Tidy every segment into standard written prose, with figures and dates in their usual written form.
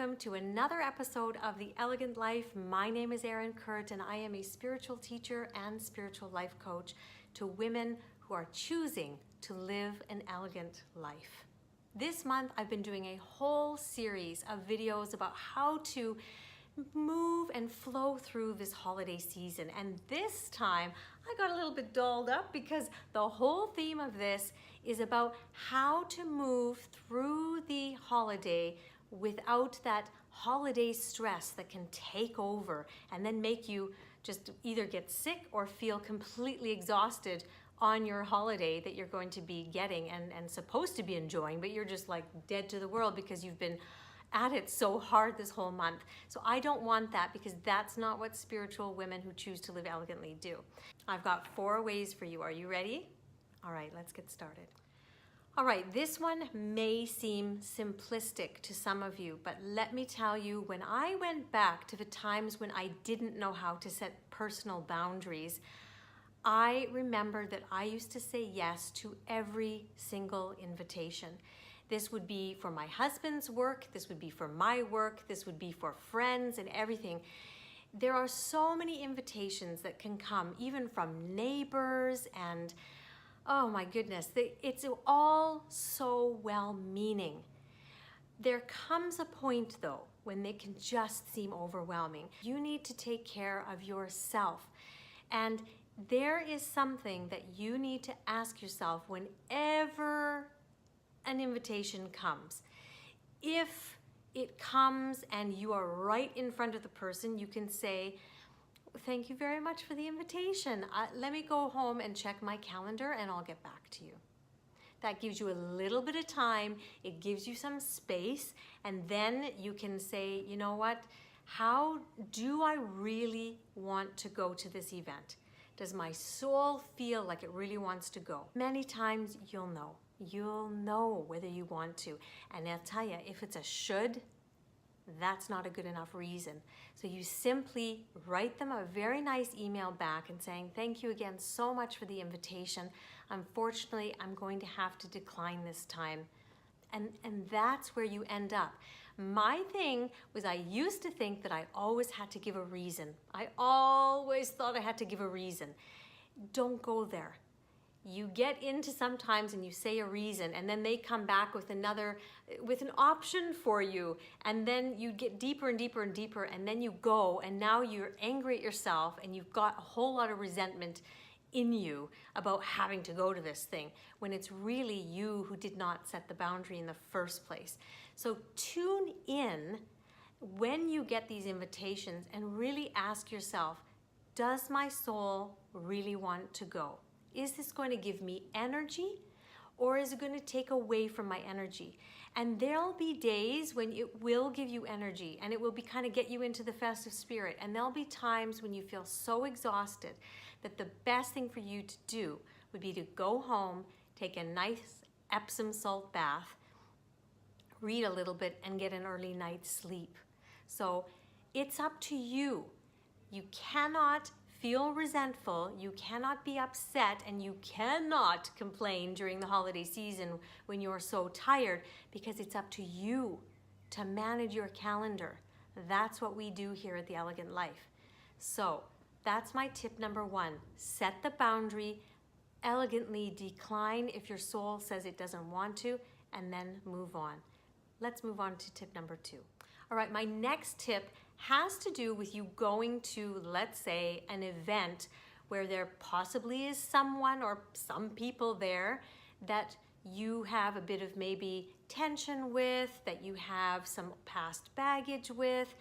welcome to another episode of The Elegant Life. My name is Erin Kurt and I am a spiritual teacher and spiritual life coach to women who are choosing to live an elegant life. This month I've been doing a whole series of videos about how to move and flow through this holiday season, and this time I got a little bit dolled up because the whole theme of this is about how to move through the holiday without that holiday stress that can take over and then make you just either get sick or feel completely exhausted on your holiday that you're going to be getting and supposed to be enjoying, but you're just like dead to the world because you've been at it so hard this whole month. So I don't want that, because that's not what spiritual women who choose to live elegantly do. I've got 4 ways for you. Are you ready? All right, let's get started. All right, this one may seem simplistic to some of you, but let me tell you, when I went back to the times when I didn't know how to set personal boundaries, I remember that I used to say yes to every single invitation. This would be for my husband's work, this would be for my work, this would be for friends and everything. There are so many invitations that can come, even from neighbors, and oh my goodness, it's all so well-meaning. There comes a point though when they can just seem overwhelming. You need to take care of yourself, and there is something that you need to ask yourself whenever an invitation comes. If it comes and you are right in front of the person, you can say, "Thank you very much for the invitation. Let me go home and check my calendar and I'll get back to you." That gives you a little bit of time, it gives you some space, and then you can say, you know what, how do I really want to go to this event? Does my soul feel like it really wants to go? Many times you'll know. You'll know whether you want to. And I'll tell you, if it's a should, that's not a good enough reason. So you simply write them a very nice email back and saying, "Thank you again so much for the invitation. Unfortunately, I'm going to have to decline this time." And that's where you end up. My thing was, I used to think that I always had to give a reason. I always thought I had to give a reason. Don't go there. You get into sometimes and you say a reason, and then they come back with an option for you, and then you get deeper and deeper and deeper, and then you go, and now you're angry at yourself and you've got a whole lot of resentment in you about having to go to this thing, when it's really you who did not set the boundary in the first place. So tune in when you get these invitations and really ask yourself, does my soul really want to go? Is this going to give me energy, or is it going to take away from my energy? And there'll be days when it will give you energy and it will be kind of get you into the festive spirit. And there'll be times when you feel so exhausted that the best thing for you to do would be to go home, take a nice Epsom salt bath, read a little bit, and get an early night's sleep. So it's up to you. You cannot feel resentful, you cannot be upset, and you cannot complain during the holiday season when you're so tired, because it's up to you to manage your calendar. That's what we do here at The Elegant Life. So that's my tip number 1. Set the boundary, elegantly decline if your soul says it doesn't want to, and then move on. Let's move on to tip number 2. All right, my next tip has to do with you going to, let's say, an event where there possibly is someone or some people there that you have a bit of maybe tension with, that you have some past baggage with,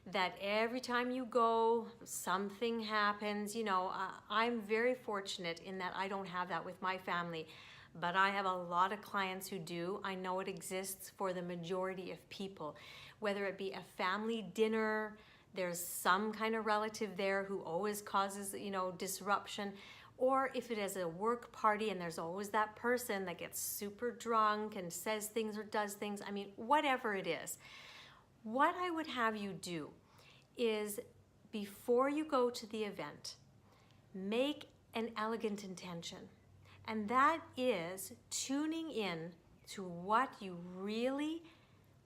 that every time you go, something happens. You know, I'm very fortunate in that I don't have that with my family, but I have a lot of clients who do. I know it exists for the majority of people. Whether it be a family dinner, there's some kind of relative there who always causes, you know, disruption, or if it is a work party and there's always that person that gets super drunk and says things or does things. I mean, whatever it is. What I would have you do is, before you go to the event, make an elegant intention. And that is tuning in to what you really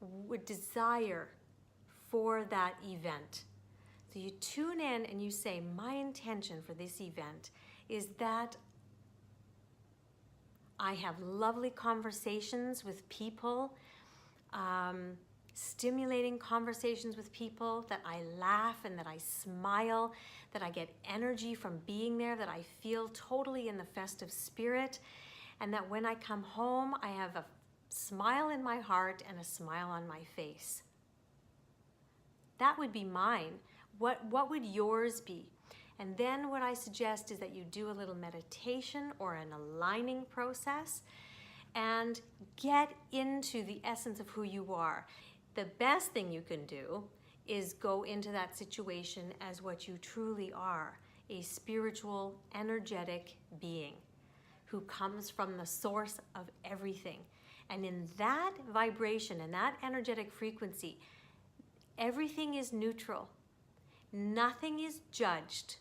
would desire for that event. So you tune in and you say, my intention for this event is that I have lovely conversations with people, stimulating conversations with people, that I laugh and that I smile, that I get energy from being there, that I feel totally in the festive spirit, and that when I come home, I have a smile in my heart and a smile on my face. That would be mine. What would yours be? And then what I suggest is that you do a little meditation or an aligning process and get into the essence of who you are. The best thing you can do is go into that situation as what you truly are, a spiritual, energetic being who comes from the source of everything. And in that vibration, in that energetic frequency, everything is neutral. Nothing is judged.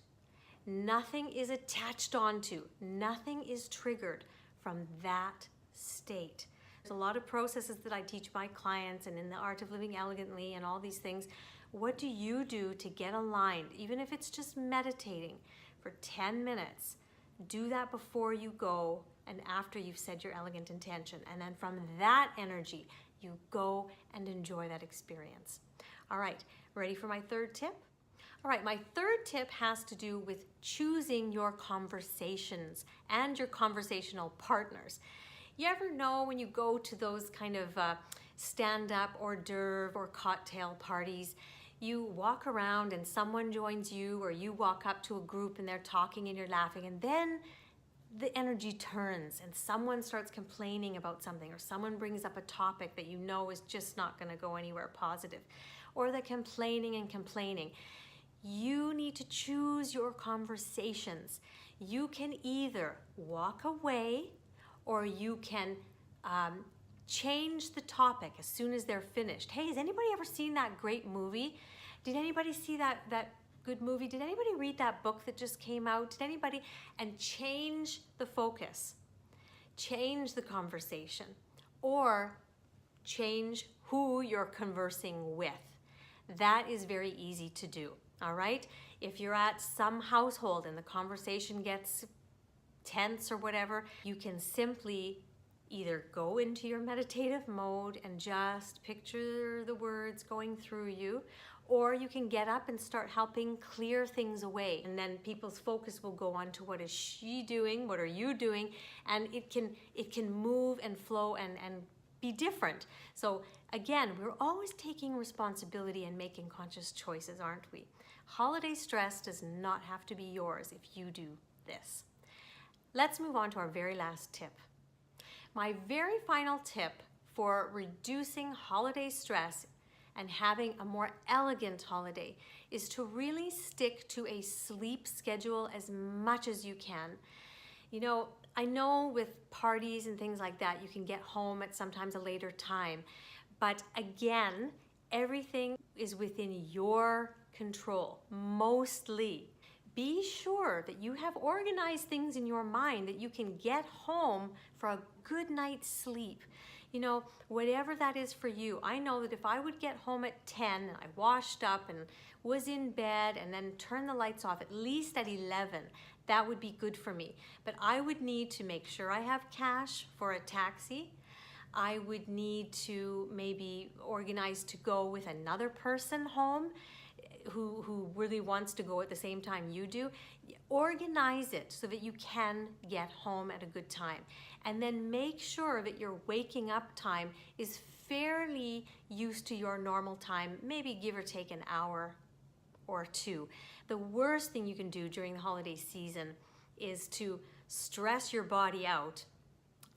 Nothing is attached onto. Nothing is triggered from that state. There's a lot of processes that I teach my clients, and in the art of living elegantly and all these things. What do you do to get aligned? Even if it's just meditating for 10 minutes, do that before you go and after you've said your elegant intention. And then from that energy, you go and enjoy that experience. All right, ready for my third tip? All right, my third tip has to do with choosing your conversations and your conversational partners. You ever know when you go to those kind of stand-up hors d'oeuvre or cocktail parties, you walk around and someone joins you, or you walk up to a group and they're talking and you're laughing, and then the energy turns and someone starts complaining about something, or someone brings up a topic that you know is just not going to go anywhere positive, or they're complaining and complaining. You need to choose your conversations. You can either walk away, or you can change the topic as soon as they're finished. Hey, has anybody ever seen that great movie? Did anybody see that good movie? Did anybody read that book that just came out? Did anybody? And change the focus, change the conversation, or change who you're conversing with. That is very easy to do, all right? If you're at some household and the conversation gets tense or whatever, you can simply either go into your meditative mode and just picture the words going through you, or you can get up and start helping clear things away. And then people's focus will go on to what is she doing, what are you doing, and it can move and flow and be different. So again, we're always taking responsibility and making conscious choices, aren't we? Holiday stress does not have to be yours if you do this. Let's move on to our very last tip. My very final tip for reducing holiday stress and having a more elegant holiday is to really stick to a sleep schedule as much as you can. You know, I know with parties and things like that, you can get home at sometimes a later time. But again, everything is within your control, mostly. Be sure that you have organized things in your mind that you can get home for a good night's sleep. You know, whatever that is for you. I know that if I would get home at 10 and I washed up and was in bed and then turned the lights off at least at 11, that would be good for me. But I would need to make sure I have cash for a taxi. I would need to maybe organize to go with another person home who really wants to go at the same time you do. Organize it so that you can get home at a good time. And then make sure that your waking up time is fairly used to your normal time, maybe give or take an hour or two. The worst thing you can do during the holiday season is to stress your body out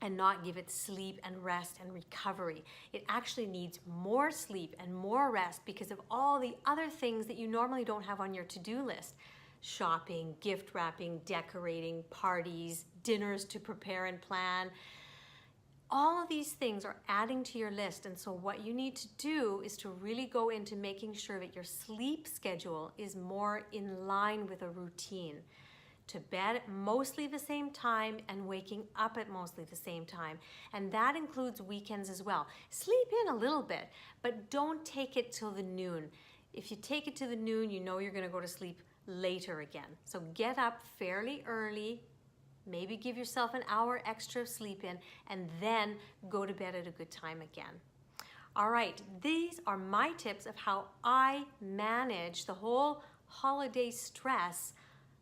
and not give it sleep and rest and recovery. It actually needs more sleep and more rest because of all the other things that you normally don't have on your to-do list. Shopping, gift wrapping, decorating, parties, dinners to prepare and plan. All of these things are adding to your list, and so what you need to do is to really go into making sure that your sleep schedule is more in line with a routine. to bed at mostly the same time and waking up at mostly the same time. And that includes weekends as well. Sleep in a little bit, but don't take it till the noon. If you take it to the noon, you know you're going to go to sleep later again. So get up fairly early, maybe give yourself an hour extra of sleep in, and then go to bed at a good time again. All right, these are my tips of how I manage the whole holiday stress.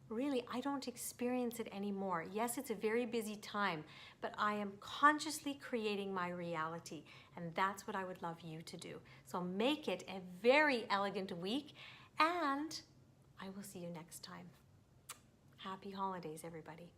Really, I don't experience it anymore. Yes, it's a very busy time, but I am consciously creating my reality, and that's what I would love you to do. So make it a very elegant week, and I will see you next time. Happy holidays, everybody.